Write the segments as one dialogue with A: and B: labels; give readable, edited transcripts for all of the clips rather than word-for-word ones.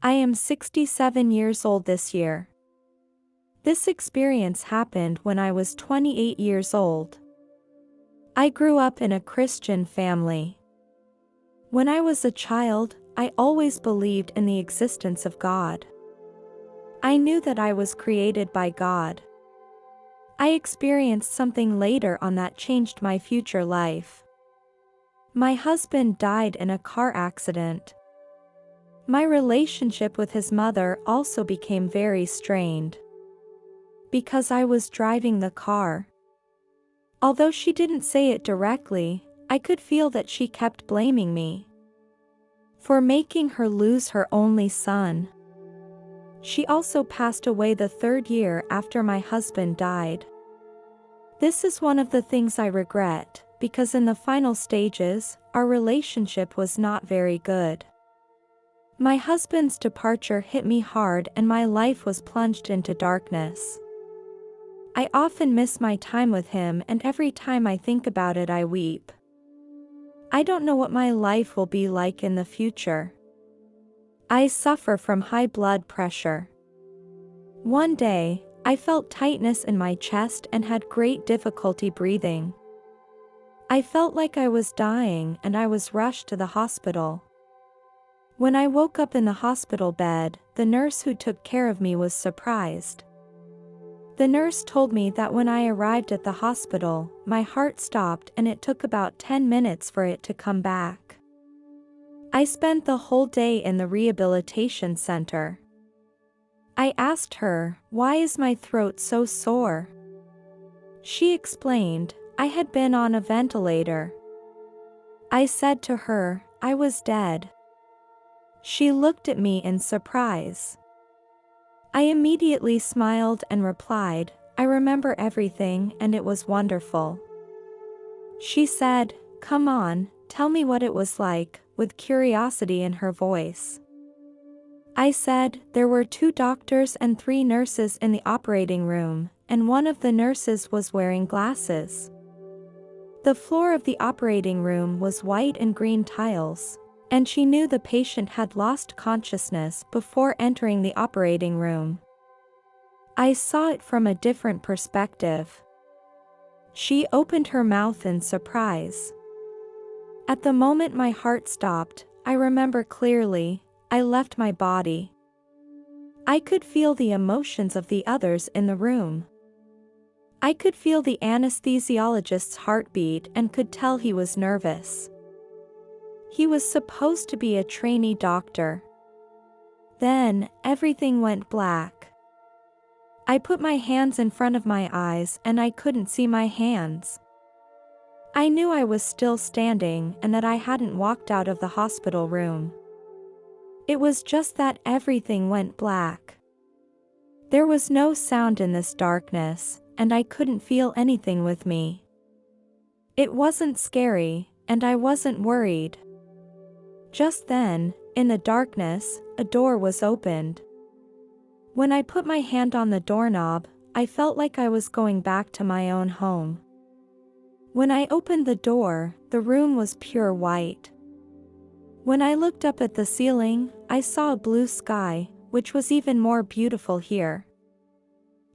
A: I am 67 years old this year. This experience happened when I was 28 years old. I grew up in a Christian family. When I was a child, I always believed in the existence of God. I knew that I was created by God. I experienced something later on that changed my future life. My husband died in a car accident. My relationship with his mother also became very strained. Because I was driving the car. Although she didn't say it directly, I could feel that she kept blaming me for making her lose her only son. She also passed away the 3rd year after my husband died. This is one of the things I regret, because in the final stages, our relationship was not very good. My husband's departure hit me hard and my life was plunged into darkness. I often miss my time with him, and every time I think about it I weep. I don't know what my life will be like in the future. I suffer from high blood pressure. One day, I felt tightness in my chest and had great difficulty breathing. I felt like I was dying and I was rushed to the hospital. When I woke up in the hospital bed, the nurse who took care of me was surprised. The nurse told me that when I arrived at the hospital, my heart stopped and it took about 10 minutes for it to come back. I spent the whole day in the rehabilitation center. I asked her, "Why is my throat so sore?" She explained, "I had been on a ventilator." I said to her, "I was dead." She looked at me in surprise. I immediately smiled and replied, "I remember everything and it was wonderful." She said, "Come on, tell me what it was like," with curiosity in her voice. I said, "There were 2 doctors and 3 nurses in the operating room, and one of the nurses was wearing glasses. The floor of the operating room was white and green tiles, and she knew the patient had lost consciousness before entering the operating room. I saw it from a different perspective." She opened her mouth in surprise. At the moment my heart stopped, I remember clearly, I left my body. I could feel the emotions of the others in the room. I could feel the anesthesiologist's heartbeat and could tell he was nervous. He was supposed to be a trainee doctor. Then, everything went black. I put my hands in front of my eyes and I couldn't see my hands. I knew I was still standing and that I hadn't walked out of the hospital room. It was just that everything went black. There was no sound in this darkness, and I couldn't feel anything with me. It wasn't scary, and I wasn't worried. Just then, in the darkness, a door was opened. When I put my hand on the doorknob, I felt like I was going back to my own home. When I opened the door, the room was pure white. When I looked up at the ceiling, I saw a blue sky, which was even more beautiful here.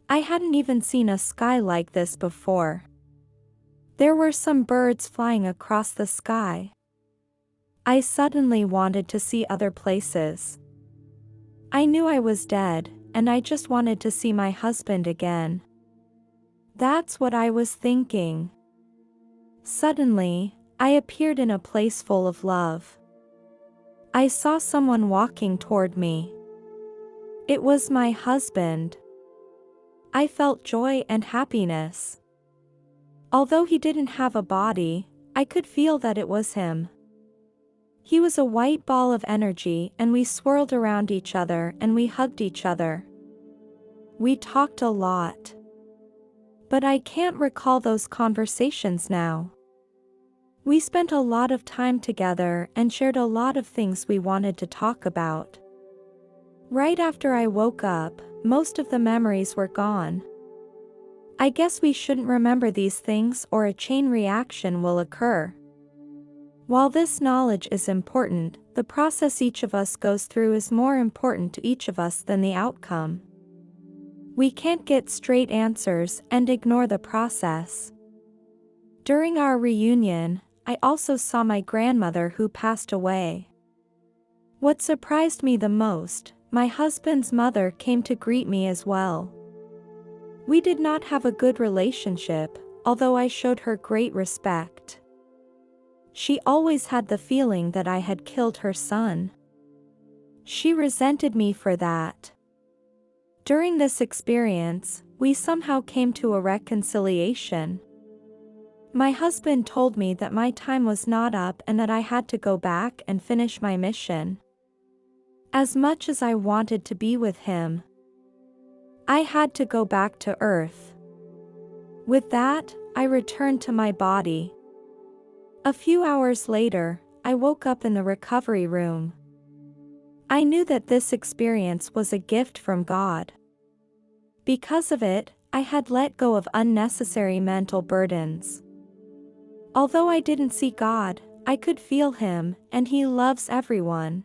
A: I hadn't even seen a sky like this before. There were some birds flying across the sky. I suddenly wanted to see other places. I knew I was dead, and I just wanted to see my husband again. That's what I was thinking. Suddenly, I appeared in a place full of love. I saw someone walking toward me. It was my husband. I felt joy and happiness. Although he didn't have a body, I could feel that it was him. He was a white ball of energy and we swirled around each other and we hugged each other. We talked a lot. But I can't recall those conversations now. We spent a lot of time together and shared a lot of things we wanted to talk about. Right after I woke up, most of the memories were gone. I guess we shouldn't remember these things or a chain reaction will occur. While this knowledge is important, the process each of us goes through is more important to each of us than the outcome. We can't get straight answers and ignore the process. During our reunion, I also saw my grandmother who passed away. What surprised me the most, my husband's mother came to greet me as well. We did not have a good relationship, although I showed her great respect. She always had the feeling that I had killed her son. She resented me for that. During this experience, we somehow came to a reconciliation. My husband told me that my time was not up and that I had to go back and finish my mission. As much as I wanted to be with him, I had to go back to Earth. With that, I returned to my body. A few hours later, I woke up in the recovery room. I knew that this experience was a gift from God. Because of it, I had let go of unnecessary mental burdens. Although I didn't see God, I could feel Him, and He loves everyone.